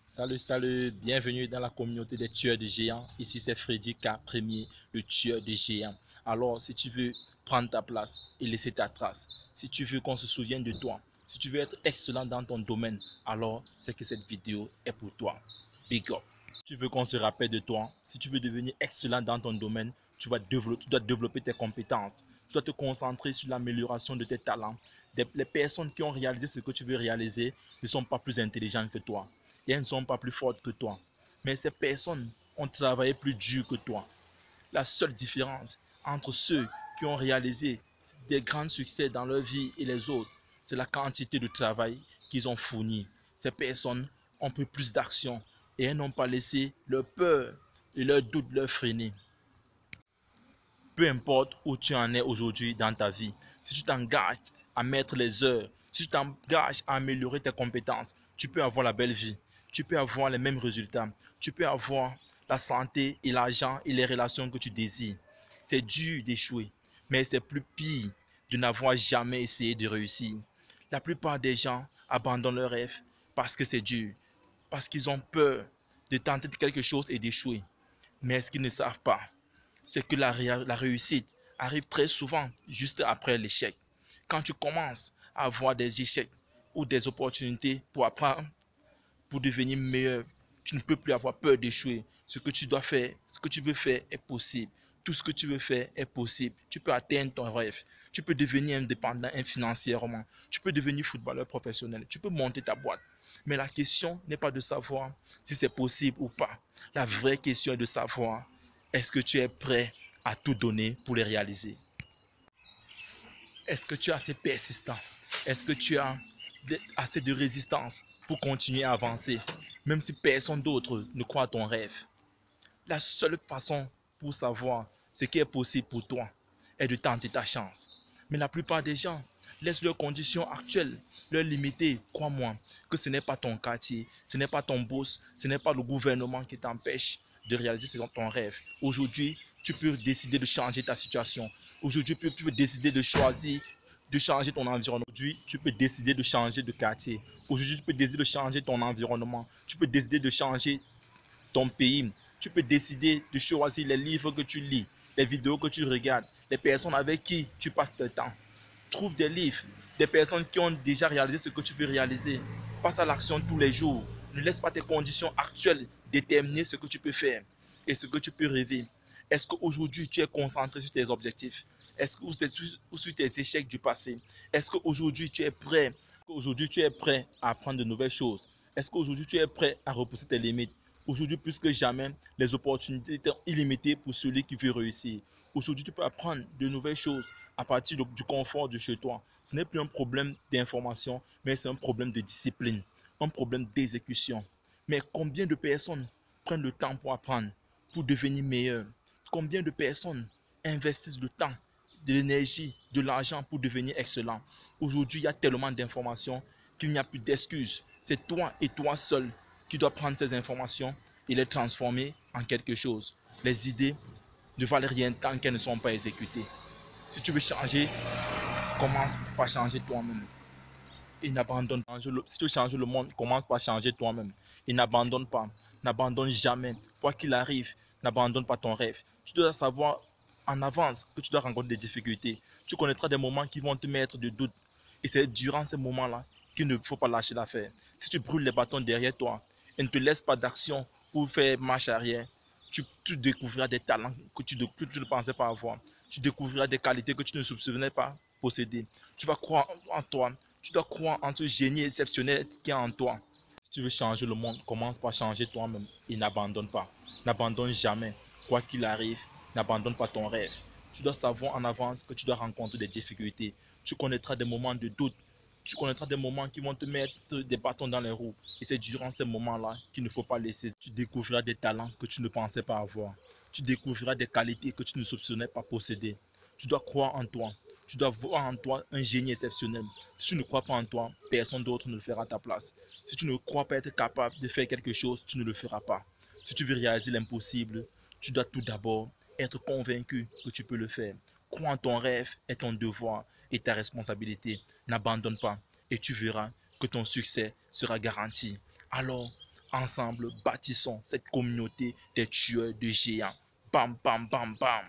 Salut, bienvenue dans la communauté des tueurs de géants. Ici c'est Freddy K. Premier, le tueur de géants. Alors si tu veux prendre ta place et laisser ta trace, si tu veux qu'on se souvienne de toi, si tu veux être excellent dans ton domaine, alors c'est que cette vidéo est pour toi. Big up. Si tu veux qu'on se rappelle de toi, si tu veux devenir excellent dans ton domaine, tu dois développer tes compétences. Tu dois te concentrer sur l'amélioration de tes talents. Les personnes qui ont réalisé ce que tu veux réaliser ne sont pas plus intelligentes que toi. Et elles ne sont pas plus fortes que toi. Mais ces personnes ont travaillé plus dur que toi. La seule différence entre ceux qui ont réalisé des grands succès dans leur vie et les autres, c'est la quantité de travail qu'ils ont fourni. Ces personnes ont pris plus d'action et elles n'ont pas laissé leur peur et leur doute leur freiner. Peu importe où tu en es aujourd'hui dans ta vie, si tu t'engages à mettre les heures, si tu t'engages à améliorer tes compétences, tu peux avoir la belle vie, tu peux avoir les mêmes résultats, tu peux avoir la santé et l'argent et les relations que tu désires. C'est dur d'échouer, mais c'est plus pire de n'avoir jamais essayé de réussir. La plupart des gens abandonnent leurs rêves parce que c'est dur, parce qu'ils ont peur de tenter quelque chose et d'échouer. Mais ce qu'ils ne savent pas, c'est que la réussite arrive très souvent juste après l'échec. Quand tu commences à avoir des échecs ou des opportunités pour apprendre, pour devenir meilleur, tu ne peux plus avoir peur d'échouer. Ce que tu dois faire, ce que tu veux faire est possible. Tout ce que tu veux faire est possible. Tu peux atteindre ton rêve. Tu peux devenir indépendant financièrement. Tu peux devenir footballeur professionnel. Tu peux monter ta boîte. Mais la question n'est pas de savoir si c'est possible ou pas. La vraie question est de savoir, est-ce que tu es prêt à tout donner pour les réaliser? Est-ce que tu es assez persistant? Est-ce que tu as assez de résistance pour continuer à avancer, même si personne d'autre ne croit à ton rêve? La seule façon pour savoir ce qui est possible pour toi est de tenter ta chance. Mais la plupart des gens laissent leurs conditions actuelles leur limiter. Crois-moi que ce n'est pas ton quartier, ce n'est pas ton boss, ce n'est pas le gouvernement qui t'empêche de réaliser ton rêve. Aujourd'hui, tu peux décider de changer ta situation. Aujourd'hui, tu peux décider de choisir de changer ton environnement. Aujourd'hui, tu peux décider de changer de quartier. Aujourd'hui, tu peux décider de changer ton environnement. Tu peux décider de changer ton pays. Tu peux décider de choisir les livres que tu lis, les vidéos que tu regardes, les personnes avec qui tu passes ton temps. Trouve des livres, des personnes qui ont déjà réalisé ce que tu veux réaliser. Passe à l'action tous les jours. Ne laisse pas tes conditions actuelles déterminer ce que tu peux faire et ce que tu peux rêver. Est-ce qu'aujourd'hui tu es concentré sur tes objectifs? Est-ce que ou sur tes échecs du passé? Est-ce qu'aujourd'hui tu es prêt? Aujourd'hui tu es prêt à apprendre de nouvelles choses? Est-ce qu'aujourd'hui tu es prêt à repousser tes limites? Aujourd'hui, plus que jamais, les opportunités sont illimitées pour celui qui veut réussir. Aujourd'hui, tu peux apprendre de nouvelles choses à partir du confort de chez toi. Ce n'est plus un problème d'information, mais c'est un problème de discipline, un problème d'exécution. Mais combien de personnes prennent le temps pour apprendre, pour devenir meilleur? Combien de personnes investissent le temps, de l'énergie, de l'argent pour devenir excellent? Aujourd'hui, il y a tellement d'informations qu'il n'y a plus d'excuses. C'est toi et toi seul qui dois prendre ces informations et les transformer en quelque chose. Les idées ne valent rien tant qu'elles ne sont pas exécutées. Si tu veux changer, commence par changer toi-même. Et n'abandonne pas. Si tu veux changer le monde, commence par changer toi-même. Et n'abandonne pas. N'abandonne jamais. Quoi qu'il arrive, n'abandonne pas ton rêve. Tu dois savoir en avance que tu dois rencontrer des difficultés. Tu connaîtras des moments qui vont te mettre de doute. Et c'est durant ces moments-là qu'il ne faut pas lâcher l'affaire. Si tu brûles les bâtons derrière toi et ne te laisses pas d'action pour faire marche arrière, tu découvriras des talents que tu ne pensais pas avoir. Tu découvriras des qualités que tu ne soupçonnais pas posséder. Tu vas croire en toi. Tu dois croire en ce génie exceptionnel qui est en toi. Si tu veux changer le monde, commence par changer toi-même et n'abandonne pas. N'abandonne jamais. Quoi qu'il arrive, n'abandonne pas ton rêve. Tu dois savoir en avance que tu dois rencontrer des difficultés. Tu connaîtras des moments de doute. Tu connaîtras des moments qui vont te mettre des bâtons dans les roues. Et c'est durant ces moments-là qu'il ne faut pas laisser. Tu découvriras des talents que tu ne pensais pas avoir. Tu découvriras des qualités que tu ne soupçonnais pas posséder. Tu dois croire en toi. Tu dois voir en toi un génie exceptionnel. Si tu ne crois pas en toi, personne d'autre ne le fera à ta place. Si tu ne crois pas être capable de faire quelque chose, tu ne le feras pas. Si tu veux réaliser l'impossible, tu dois tout d'abord être convaincu que tu peux le faire. Crois en ton rêve est ton devoir et ta responsabilité. N'abandonne pas et tu verras que ton succès sera garanti. Alors, Ensemble, bâtissons cette communauté des tueurs de géants. Bam, bam, bam, bam.